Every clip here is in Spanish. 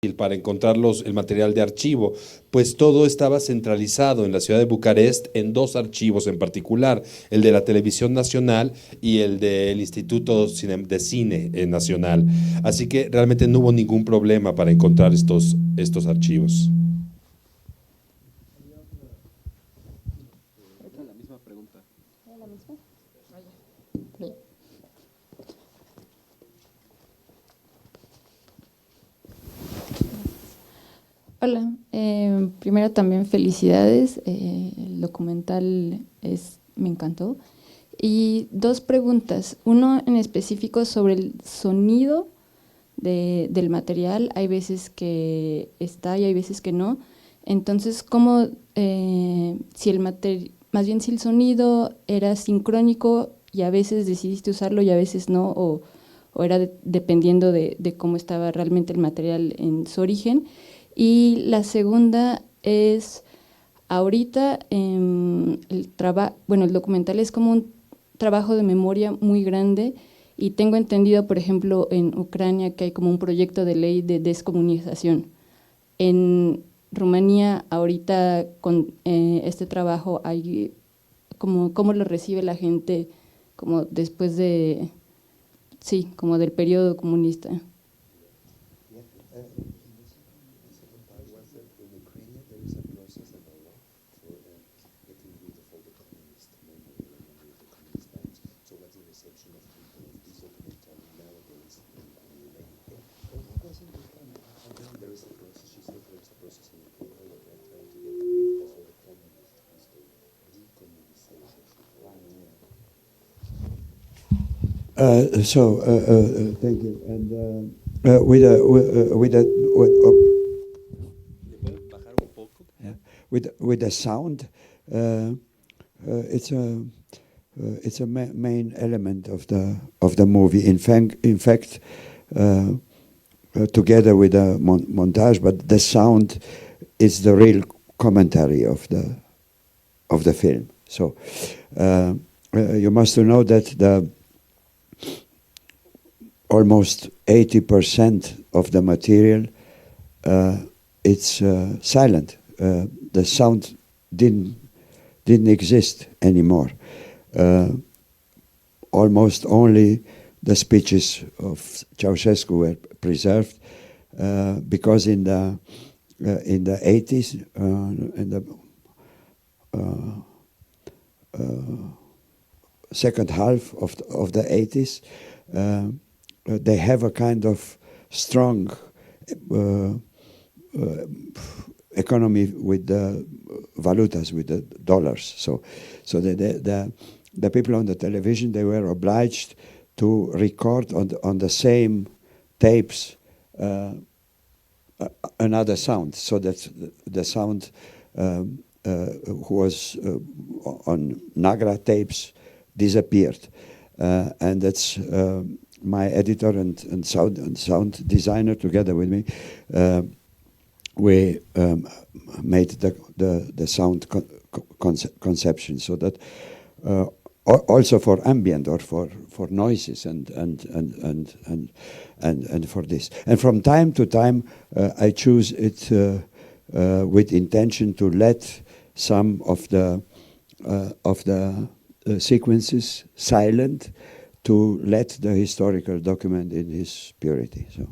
fácil para encontrar el material de archivo, pues todo estaba centralizado en la ciudad de Bucarest en dos archivos en particular, el de la Televisión Nacional y el del Instituto de Cine Nacional. Así que realmente no hubo ningún problema para encontrar estos archivos. Hola, primero también felicidades, el documental me encantó. Y dos preguntas, uno en específico sobre el sonido del material, hay veces que está y hay veces que no. Entonces, ¿cómo, si más bien si el sonido era sincrónico y a veces decidiste usarlo y a veces no, o era dependiendo de cómo estaba realmente el material en su origen? Y la segunda es, ahorita el documental es como un trabajo de memoria muy grande y tengo entendido, por ejemplo, en Ucrania que hay como un proyecto de ley de descomunización. En Rumanía, ahorita con este trabajo, hay ¿cómo lo recibe la gente como después como del periodo comunista? Thank you. And with the sound, it's a main element of the movie. In fact, together with the montage, but the sound is the real commentary of the film. So you must know that almost 80% of the material it's silent. The sound didn't exist anymore. Almost only the speeches of Ceausescu were preserved because in the 80s, in the second half of the 80s, they have a kind of strong economy with the valutas, with the dollars. So the people on the television, they were obliged to record on the same tapes another sound, so that the sound who was on Nagra tapes disappeared, and that's my editor and sound designer together with me. We made the sound conception, so that also for ambient or for noises and for this. And from time to time, I choose it with intention to let some of the sequences silent, to let the historical document in his purity. So.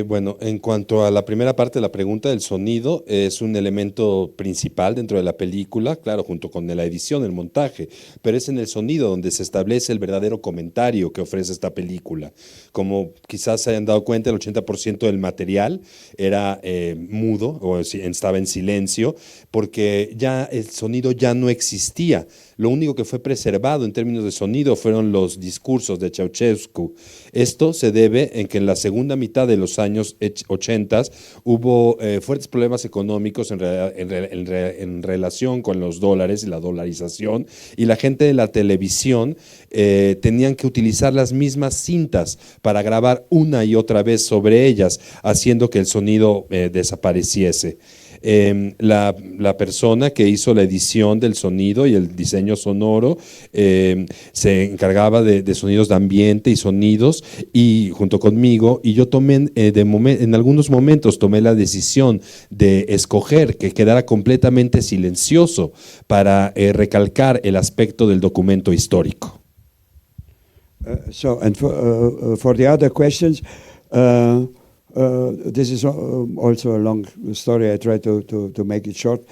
Bueno, en cuanto a la primera parte de la pregunta, el sonido es un elemento principal dentro de la película, claro, junto con la edición, el montaje, pero es en el sonido donde se establece el verdadero comentario que ofrece esta película. Como quizás se hayan dado cuenta, el 80% del material era mudo o estaba en silencio, porque ya el sonido ya no existía. Lo único que fue preservado en términos de sonido fueron los discursos de Ceausescu. Esto se debe en que en la segunda mitad de los años 80 hubo fuertes problemas económicos en relación con los dólares y la dolarización, y la gente de la televisión tenían que utilizar las mismas cintas para grabar una y otra vez sobre ellas, haciendo que el sonido desapareciese. La persona que hizo la edición del sonido y el diseño sonoro se encargaba de sonidos de ambiente y sonidos, y junto conmigo, y yo tomé en algunos momentos tomé la decisión de escoger que quedara completamente silencioso para recalcar el aspecto del documento histórico. And for the other questions, this is also a long story. I try to make it short.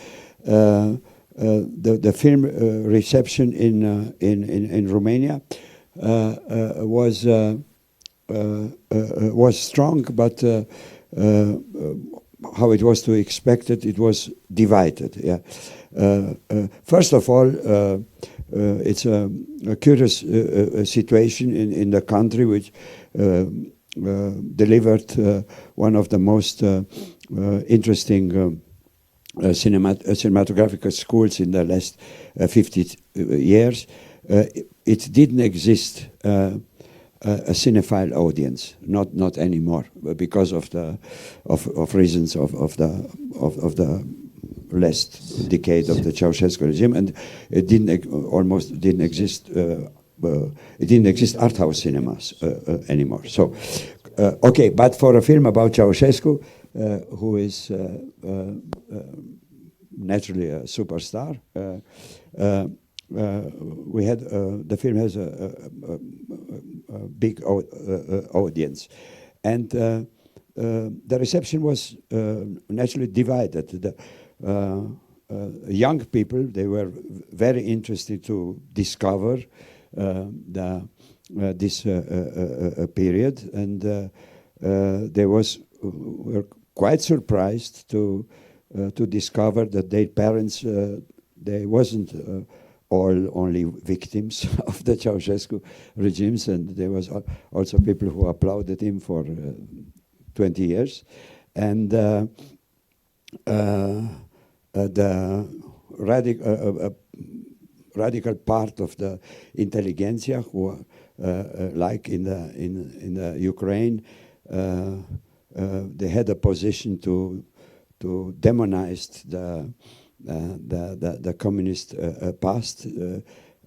The film reception in Romania was strong, but how it was to expect it was divided. Yeah. First of all, it's a curious situation in the country which delivered one of the most interesting cinematographic schools in the last 50 years. It didn't exist a cinephile audience, not anymore, because of the reasons of the last decade of the Ceausescu regime, and it almost didn't exist. It didn't exist art house cinemas anymore. So, okay, but for a film about Ceausescu, who is naturally a superstar, we had the film has a big audience, and the reception was naturally divided. The young people, they were very interested to discover this period, and they were quite surprised to discover that their parents they wasn't all only victims of the Ceausescu regimes, and there was also people who applauded him for 20 years, and the radical part of the intelligentsia, who like in the Ukraine, they had a position to demonize the communist past.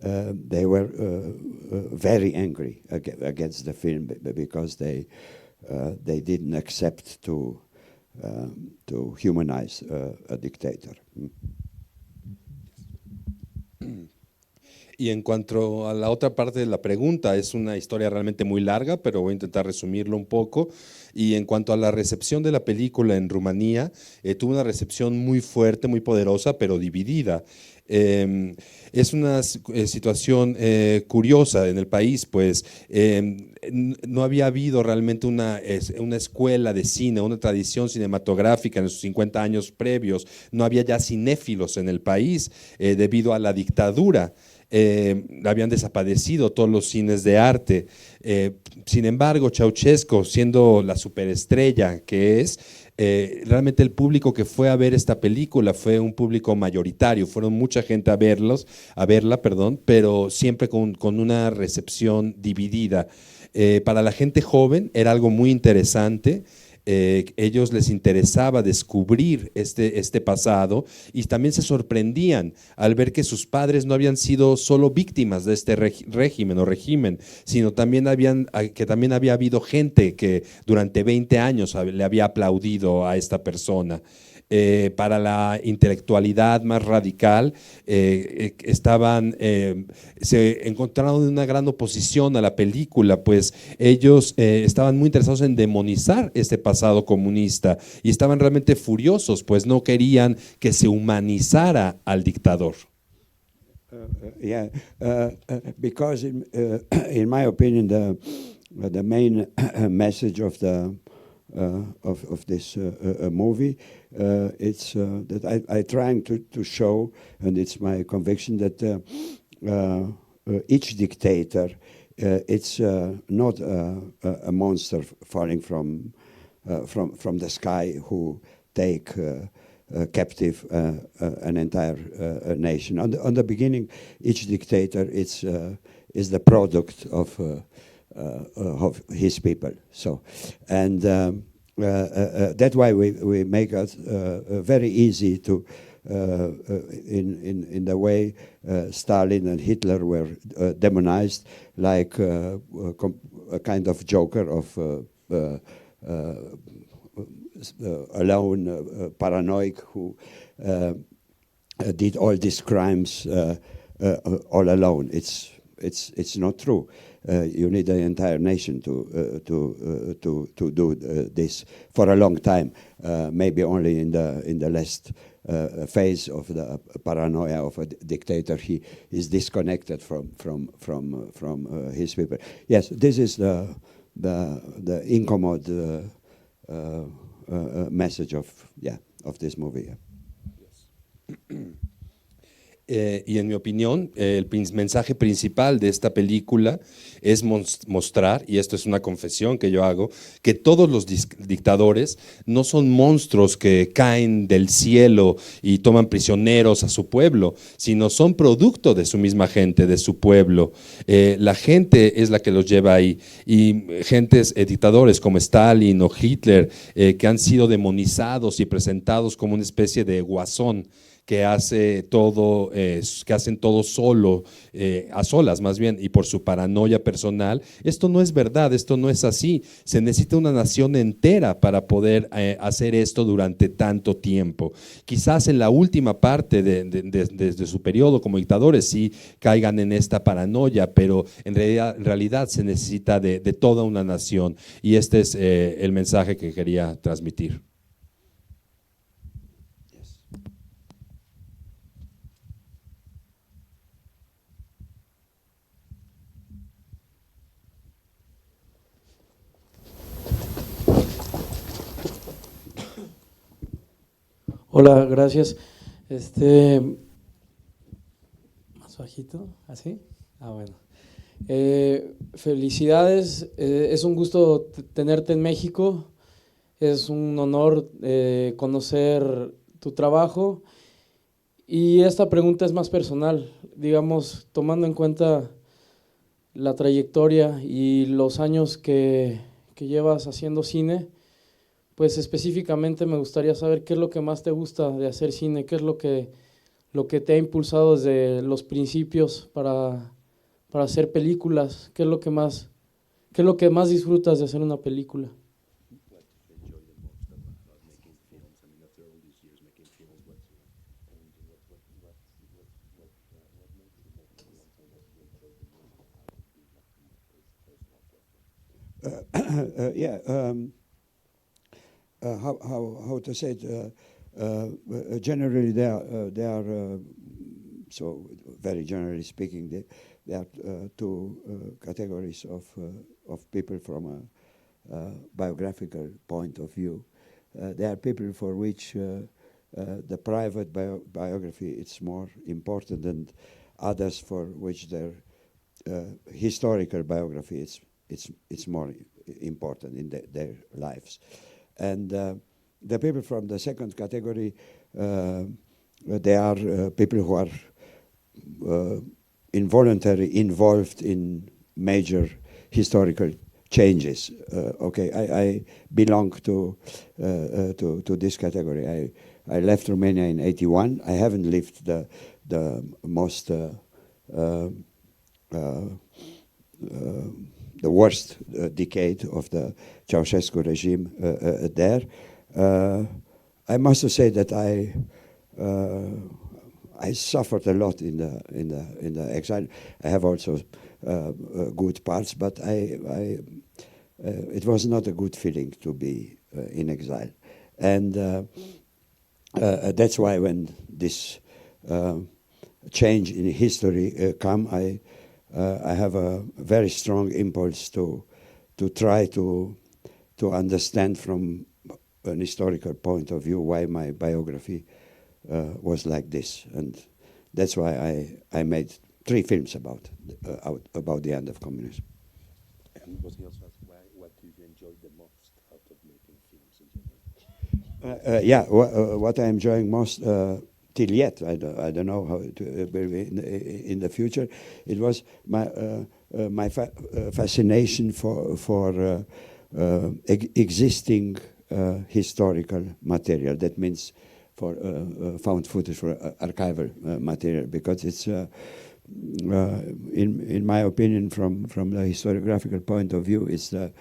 They were very angry against the film because they didn't accept to humanize a dictator. Y en cuanto a la otra parte de la pregunta, es una historia realmente muy larga, pero voy a intentar resumirlo un poco. Y en cuanto a la recepción de la película en Rumanía, tuvo una recepción muy fuerte, muy poderosa, pero dividida. Es una situación curiosa en el país, pues no había habido realmente una escuela de cine, una tradición cinematográfica en los 50 años previos. No había ya cinéfilos en el país debido a la dictadura. Habían desaparecido todos los cines de arte. Sin embargo, Ceausescu, siendo la superestrella que es, realmente el público que fue a ver esta película fue un público mayoritario, fueron mucha gente a verla, pero siempre con una recepción dividida. Para la gente joven era algo muy interesante. Ellos les interesaba descubrir este pasado, y también se sorprendían al ver que sus padres no habían sido solo víctimas de este régimen, sino también había habido gente que durante 20 años le había aplaudido a esta persona. Para la intelectualidad más radical, se encontraron en una gran oposición a la película, pues ellos estaban muy interesados en demonizar este pasado comunista y estaban realmente furiosos, pues no querían que se humanizara al dictador. Because in my opinion, the main message of this movie, it's that I'm trying to show, and it's my conviction that each dictator, it's not a monster falling from the sky who take captive an entire nation. On the beginning, each dictator is the product of his people. So, and That's why we make it very easy to, in the way Stalin and Hitler were demonized, like a kind of joker of alone, paranoid, who did all these crimes all alone. It's not true. You need the entire nation to do this for a long time. Maybe only in the last phase of the paranoia of a dictator, he is disconnected from his people. Yes, this is the incommode message of this movie. Y en mi opinión, el mensaje principal de esta película es mostrar, y esto es una confesión que yo hago, que todos los dictadores no son monstruos que caen del cielo y toman prisioneros a su pueblo, sino son producto de su misma gente, de su pueblo. La gente es la que los lleva ahí, y dictadores como Stalin o Hitler, que han sido demonizados y presentados como una especie de guasón, que hacen todo solo, a solas más bien, y por su paranoia personal. Esto no es verdad, esto no es así. Se necesita una nación entera para poder hacer esto durante tanto tiempo. Quizás en la última parte de su periodo como dictadores sí caigan en esta paranoia, pero en realidad se necesita de toda una nación, y este es el mensaje que quería transmitir. Hola, gracias. Más bajito, ¿así? Bueno. Felicidades, es un gusto tenerte en México, es un honor conocer tu trabajo, y esta pregunta es más personal, digamos, tomando en cuenta la trayectoria y los años que llevas haciendo cine. Pues específicamente me gustaría saber qué es lo que más te gusta de hacer cine, qué es lo que te ha impulsado desde los principios para hacer películas, qué es lo que más disfrutas de hacer una película. How to say it? Generally, they are so very generally speaking, there are two categories of people from a biographical point of view. There are people for which the private biography is more important, and others for which their historical biography it's more important in their lives. And the people from the second category, they are people who are involuntarily involved in major historical changes. I belong to this category. I left Romania in '81. I haven't lived the most the worst decade of the Ceausescu regime there. I must say that I suffered a lot in the exile. I have also good parts, but it was not a good feeling to be in exile, and that's why when this change in history come, I have a very strong impulse to try to understand from an historical point of view why my biography was like this, and that's why I made 3 films about the end of communism. And was he also asked what do you enjoy the most out of making films in general? What I'm enjoying most till yet, I don't know how it will be in the future. It was my fascination for existing historical material. That means for found footage, for archival material, because it's, in my opinion, from the historiographical point of view, it's the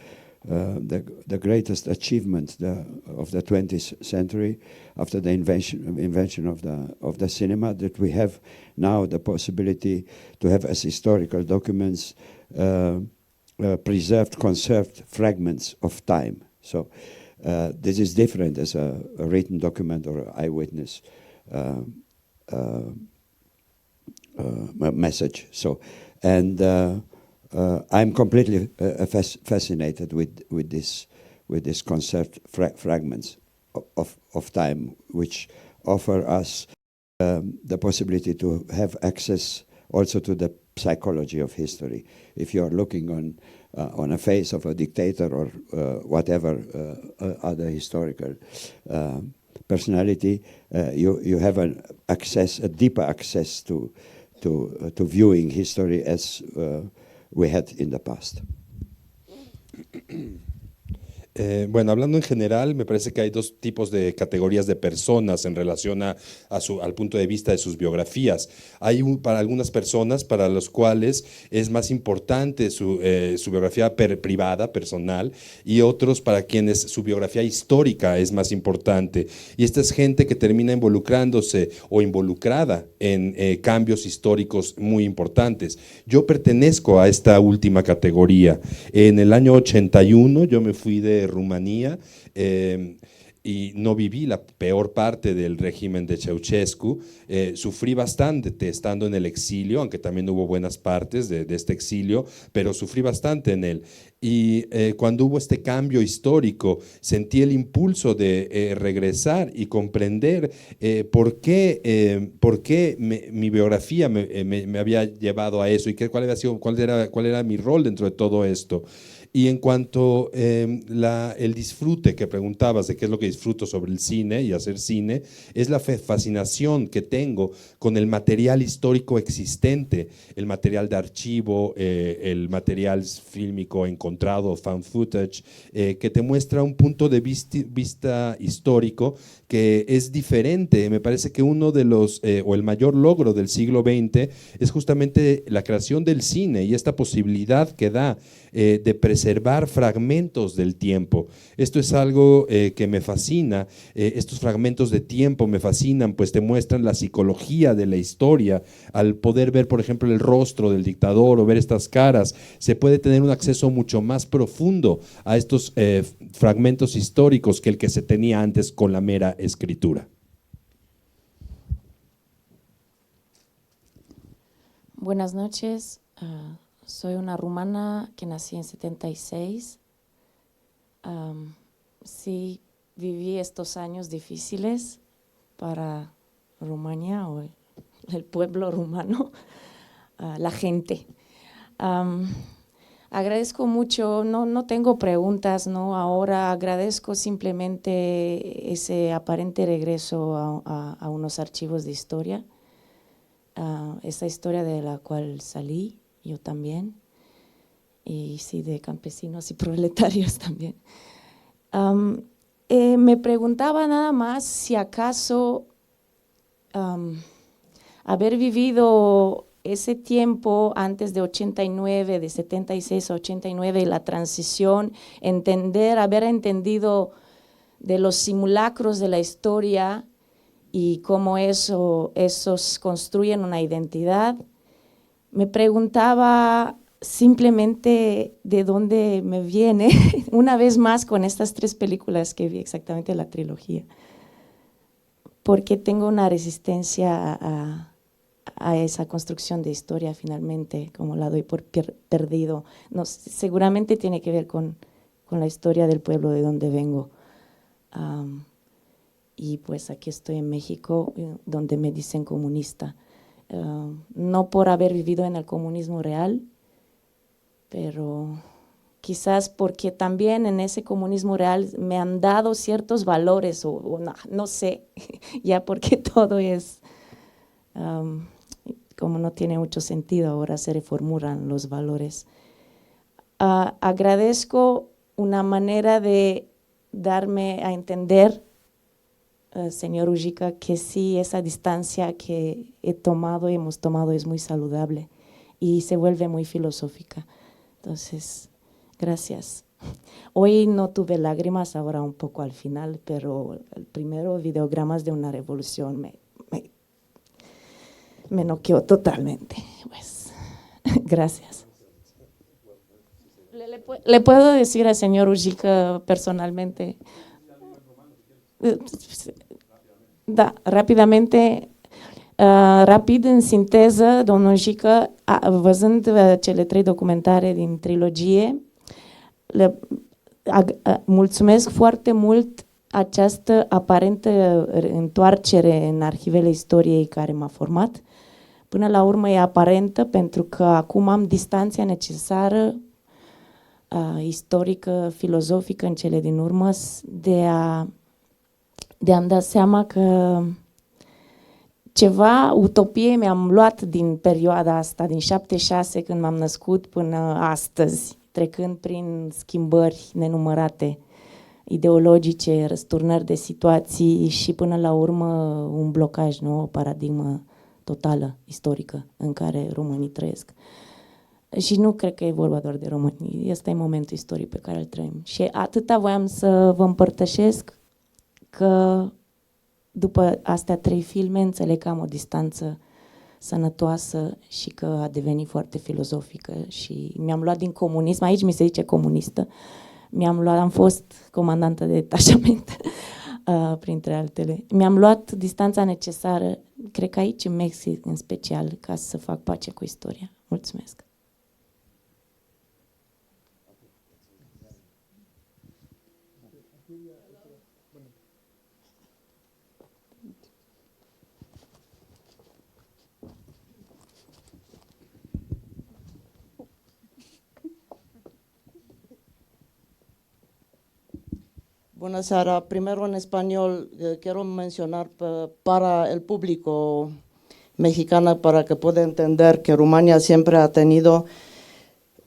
greatest achievement of the 20th century, after the invention of the cinema, that we have now the possibility to have as historical documents preserved, conserved fragments of time. So this is different as a written document or eyewitness message. So, and I'm completely fascinated with this conserved fragments of time, which offer us the possibility to have access also to the psychology of history. If you are looking on a face of a dictator or whatever other historical personality, you have an access, a deeper access to viewing history as we had in the past. Bueno, hablando en general, me parece que hay dos tipos de categorías de personas en relación al punto de vista de sus biografías. Hay para algunas personas para las cuales es más importante su biografía privada, personal, y otros para quienes su biografía histórica es más importante. Y esta es gente que termina involucrándose o involucrada en cambios históricos muy importantes. Yo pertenezco a esta última categoría. En el año 81 yo me fui de Rumanía y no viví la peor parte del régimen de Ceausescu. Sufrí bastante estando en el exilio, aunque también hubo buenas partes de este exilio, pero sufrí bastante en él. Y cuando hubo este cambio histórico, sentí el impulso de regresar y comprender por qué mi biografía me había llevado a eso y cuál era mi rol dentro de todo esto. Y en cuanto el disfrute que preguntabas de qué es lo que disfruto sobre el cine y hacer cine, es la fascinación que tengo con el material histórico existente, el material de archivo, el material fílmico encontrado, found footage, que te muestra un punto de vista histórico que es diferente. Me parece que uno de los, o el mayor logro del siglo XX es justamente la creación del cine y esta posibilidad que da de preservar fragmentos del tiempo. Esto es algo que me fascina. Estos fragmentos de tiempo me fascinan, pues te muestran la psicología de la historia. Al poder ver, por ejemplo, el rostro del dictador o ver estas caras, se puede tener un acceso mucho más profundo a estos fragmentos históricos que el que se tenía antes con la mera escritura. Buenas noches. Soy una rumana que nací en 76. Sí, viví estos años difíciles para Rumania o el pueblo rumano, la gente. Agradezco mucho, no tengo preguntas, ¿no? Ahora agradezco simplemente ese aparente regreso a unos archivos de historia, esa historia de la cual salí. Yo también, y sí, de campesinos y proletarios también. Me preguntaba nada más si acaso haber vivido ese tiempo antes de 89, de 76 a 89, la transición, haber entendido de los simulacros de la historia y cómo esos construyen una identidad. Me preguntaba simplemente de dónde me viene, una vez más con estas 3 películas que vi, exactamente la trilogía, porque tengo una resistencia a esa construcción de historia finalmente, como la doy por perdido. No, seguramente tiene que ver con la historia del pueblo de donde vengo. Y pues aquí estoy en México, donde me dicen comunista. No por haber vivido en el comunismo real, pero quizás porque también en ese comunismo real me han dado ciertos valores, o no sé, ya porque todo es, como no tiene mucho sentido, ahora se reformulan los valores. Agradezco una manera de darme a entender, señor Ujica, que sí, esa distancia que hemos tomado es muy saludable y se vuelve muy filosófica. Entonces, gracias. Hoy no tuve lágrimas, ahora un poco al final, pero el primero, Videogramas de una revolución, me noqueó totalmente. Pues, gracias. ¿Le puedo decir al señor Ujica personalmente? Da, rapidamente, rapid, în sinteză, domnul Ujica, văzând cele 3 documentare din trilogie, mulțumesc foarte mult această aparentă întoarcere în arhivele istoriei care m-a format. Până la urmă e aparentă pentru că acum am distanța necesară istorică, filozofică în cele din urmă de a-mi da seama că ceva utopie mi-am luat din perioada asta, din 76 când m-am născut până astăzi, trecând prin schimbări nenumărate, ideologice, răsturnări de situații și până la urmă un blocaj, nu? O paradigmă totală, istorică, în care românii trăiesc. Și nu cred că e vorba doar de români, ăsta e momentul istoric pe care îl trăim. Și atâta voiam să vă împărtășesc că după astea 3 filme înțeleg că am o distanță sănătoasă și că a devenit foarte filozofică și mi-am luat din comunism, aici mi se zice comunistă, am fost comandantă de detașament, printre altele. Mi-am luat distanța necesară, cred că aici în Mexic în special, ca să fac pace cu istoria. Mulțumesc! Buenas seara. Primero en español, quiero mencionar para el público mexicano para que pueda entender que Rumania siempre ha tenido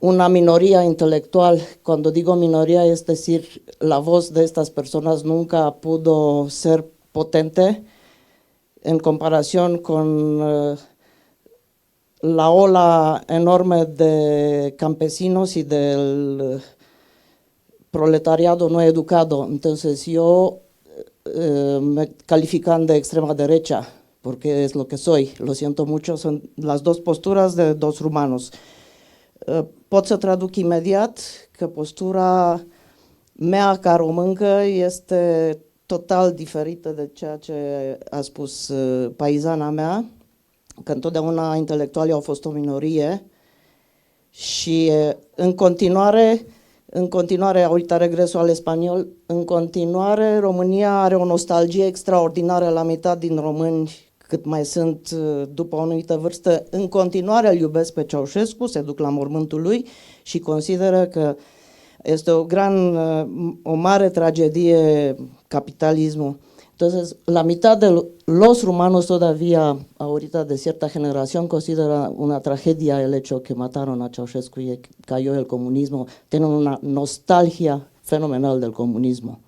una minoría intelectual. Cuando digo minoría, es decir, la voz de estas personas nunca pudo ser potente en comparación con la ola enorme de campesinos y del proletariado no educado. Entonces yo me califican de extrema derecha, porque es lo que soy. Lo siento mucho, son las 2 posturas de 2 rumanos. Pot să traduc imediat că postura mea ca româncă este total diferită de ceea ce a spus paizana mea, că întotdeauna intelectualii au fost o minorie și în continuare, ahorita regreso al español, în continuare România are o nostalgie extraordinară la mitad din români, cât mai sunt după o anumită vârstă, în continuare îl iubesc pe Ceaușescu, se duc la mormântul lui și consideră că este o mare tragedie capitalismul. Entonces, la mitad de los rumanos todavía, ahorita de cierta generación, considera una tragedia el hecho que mataron a Ceaușescu y cayó el comunismo. Tienen una nostalgia fenomenal del comunismo.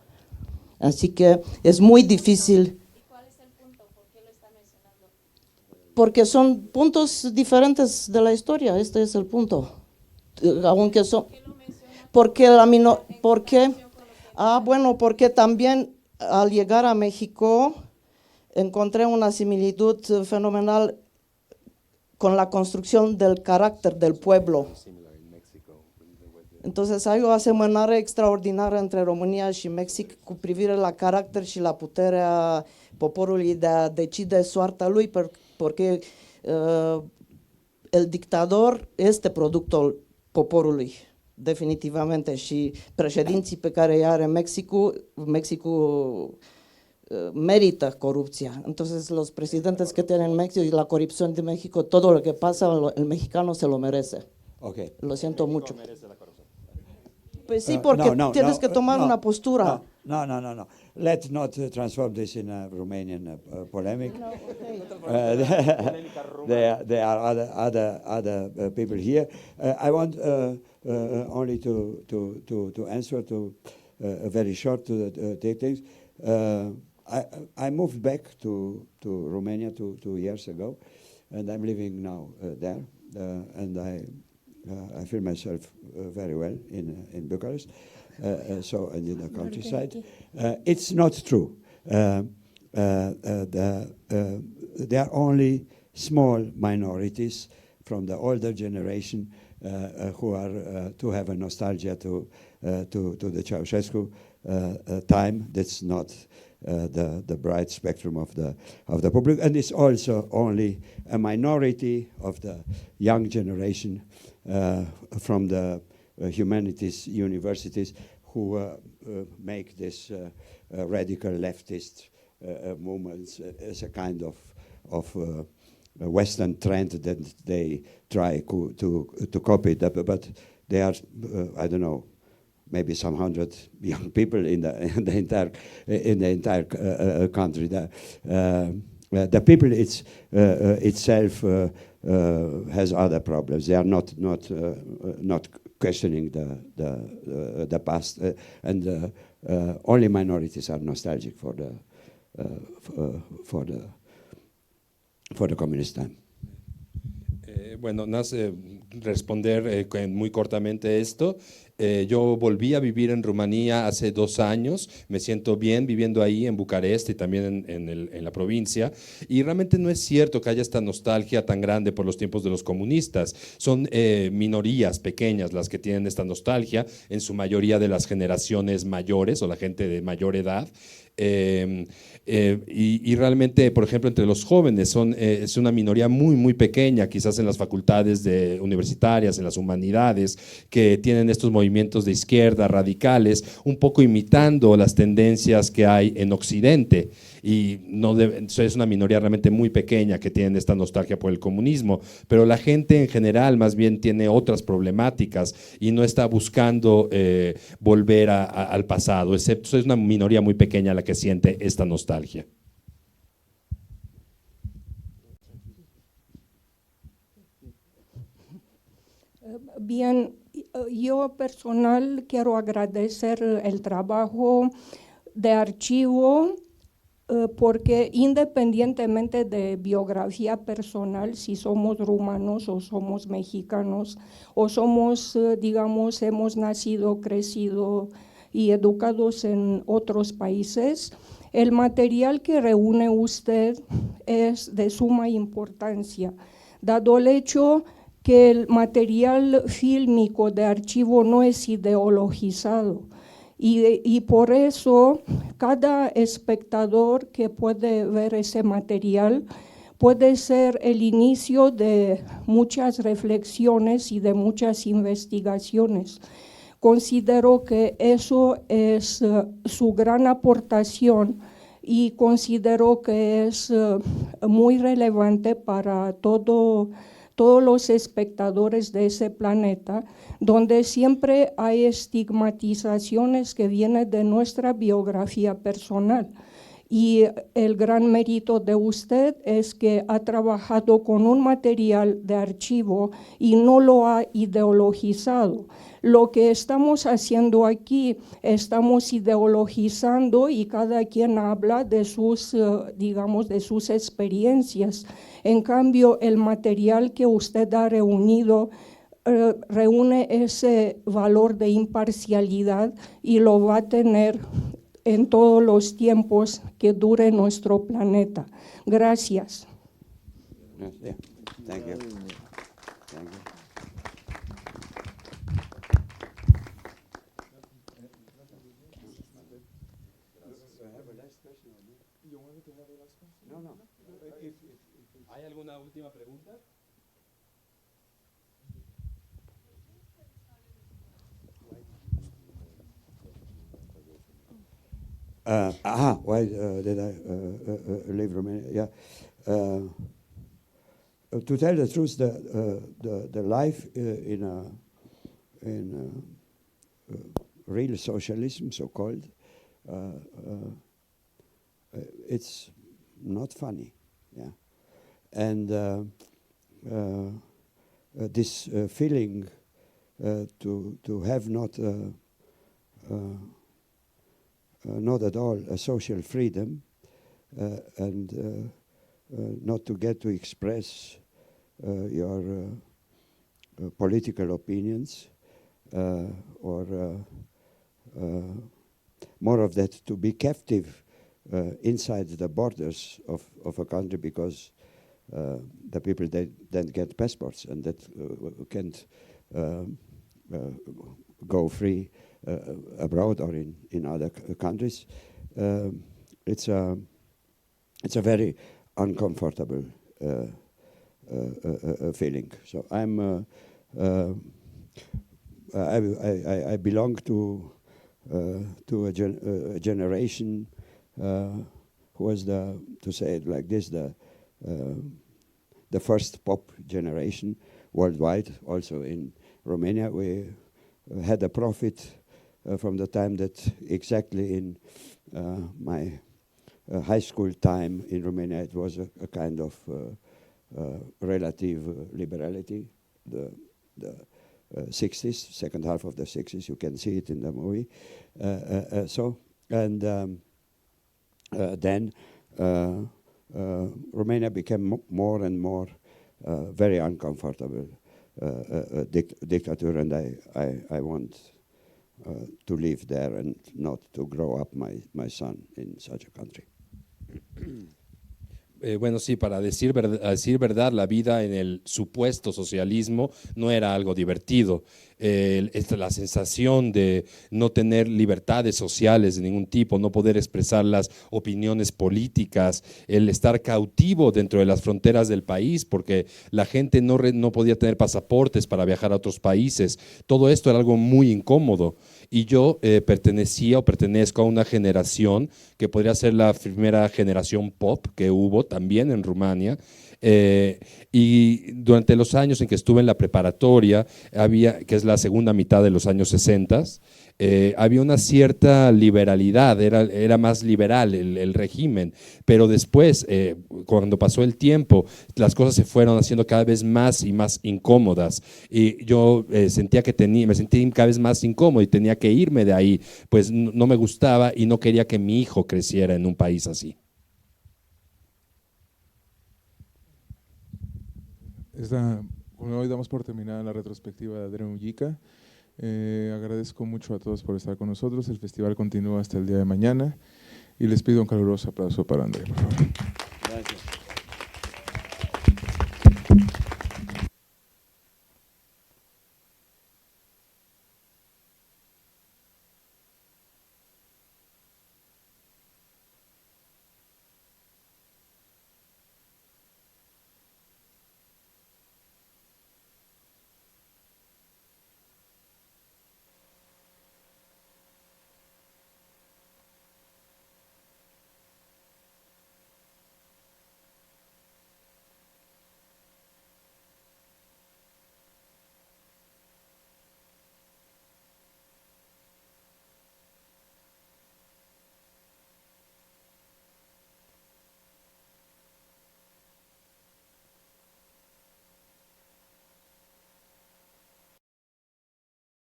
Así que es muy difícil. ¿Y cuál es el punto? ¿Por qué lo está mencionando? Porque son puntos diferentes de la historia, este es el punto. Aunque son, porque también al llegar a México encontré una similitud fenomenal con la construcción del carácter del pueblo. Entonces hay o asemănare extraordinară între România și Mexic cu privire la caracter și la puterea poporului de a decide soarta lui, porque el dictador este productul poporului, definitivamente, și președinții pe care îi are Mexicul merită corupția. Entonces los presidentes que tienen México y la corrupción de México, todo lo que pasa, el mexicano se lo merece. Okay. Lo siento mucho. Pues sí, porque tienes que tomar una postura. No. Let's not transform this in a Romanian polemic. There are other people here. I want only to answer to very short to take things. I moved back to Romania 2 years ago, and I'm living now there, and I feel myself very well in Bucharest, so and in the countryside. It's not true. There are only small minorities from the older generation who are to have a nostalgia to the Ceausescu time. That's not the bright spectrum of the public, and it's also only a minority of the young generation from the humanities universities who make this radical leftist movements as a kind of a Western trend that they try to copy. But they are, I don't know, maybe some 100 young people in the entire country. The people itself has other problems. They are not questioning the past, and only minorities are nostalgic for the communist time. Bueno, responder muy cortamente esto. Yo volví a vivir en Rumanía hace 2 años, me siento bien viviendo ahí en Bucarest y también en la provincia, y realmente no es cierto que haya esta nostalgia tan grande por los tiempos de los comunistas. Son minorías pequeñas las que tienen esta nostalgia, en su mayoría de las generaciones mayores o la gente de mayor edad. Y realmente, por ejemplo, entre los jóvenes es una minoría muy pequeña, quizás en las facultades universitarias, en las humanidades, que tienen estos movimientos de izquierda radicales, un poco imitando las tendencias que hay en Occidente, y es una minoría realmente muy pequeña que tienen esta nostalgia por el comunismo, pero la gente en general más bien tiene otras problemáticas y no está buscando volver al pasado, excepto es una minoría muy pequeña la que siente esta nostalgia. Bien, yo personal quiero agradecer el trabajo de archivo porque independientemente de biografía personal, si somos rumanos o somos mexicanos o somos, digamos, hemos nacido, crecido y educados en otros países, el material que reúne usted es de suma importancia, dado el hecho que el material fílmico de archivo no es ideologizado. Y por eso cada espectador que puede ver ese material puede ser el inicio de muchas reflexiones y de muchas investigaciones. Considero que eso es su gran aportación y considero que es muy relevante para todos los espectadores de ese planeta, donde siempre hay estigmatizaciones que vienen de nuestra biografía personal. Y el gran mérito de usted es que ha trabajado con un material de archivo y no lo ha ideologizado. Lo que estamos haciendo aquí, estamos ideologizando y cada quien habla de sus, digamos, de sus experiencias. En cambio, el material que usted ha reunido reúne ese valor de imparcialidad y lo va a tener en todos los tiempos que dure nuestro planeta. Gracias. Yeah. Thank you. Thank you. ¿Hay alguna última pregunta? Why did I leave Romania? Yeah. To tell the truth, the life in real socialism, so-called, it's not funny. Yeah. And this feeling to have not not at all a social freedom, and not to get to express your political opinions, or more of that, to be captive inside the borders of a country, because the people then get passports and that can't go free abroad or in other countries. It's a very uncomfortable feeling. So I belong to a generation who was to say it like this, the first pop generation worldwide. Also in Romania, we had a profit from the time that exactly in my high school time in Romania, it was a kind of relative liberality. The 60s, second half of the 60s, you can see it in the movie. Then Romania became more and more very uncomfortable dictator, and I want to live there and not to grow up my son in such a country. Bueno, sí, para decir verdad, la vida en el supuesto socialismo no era algo divertido. La sensación de no tener libertades sociales de ningún tipo, no poder expresar las opiniones políticas, el estar cautivo dentro de las fronteras del país, porque la gente no podía tener pasaportes para viajar a otros países. Todo esto era algo muy incómodo. Y yo pertenezco a una generación que podría ser la primera generación pop que hubo también en Rumania. Y durante los años en que estuve en la preparatoria, que es la segunda mitad de los años 60, había una cierta liberalidad, era más liberal el régimen, pero después, cuando pasó el tiempo, las cosas se fueron haciendo cada vez más y más incómodas, y yo me sentía cada vez más incómodo y tenía que irme de ahí, pues no me gustaba y no quería que mi hijo creciera en un país así. Hoy damos por terminada la retrospectiva de Andrei Mujica. Agradezco mucho a todos por estar con nosotros. El festival continúa hasta el día de mañana y les pido un caluroso aplauso para Andrei, por favor. Gracias.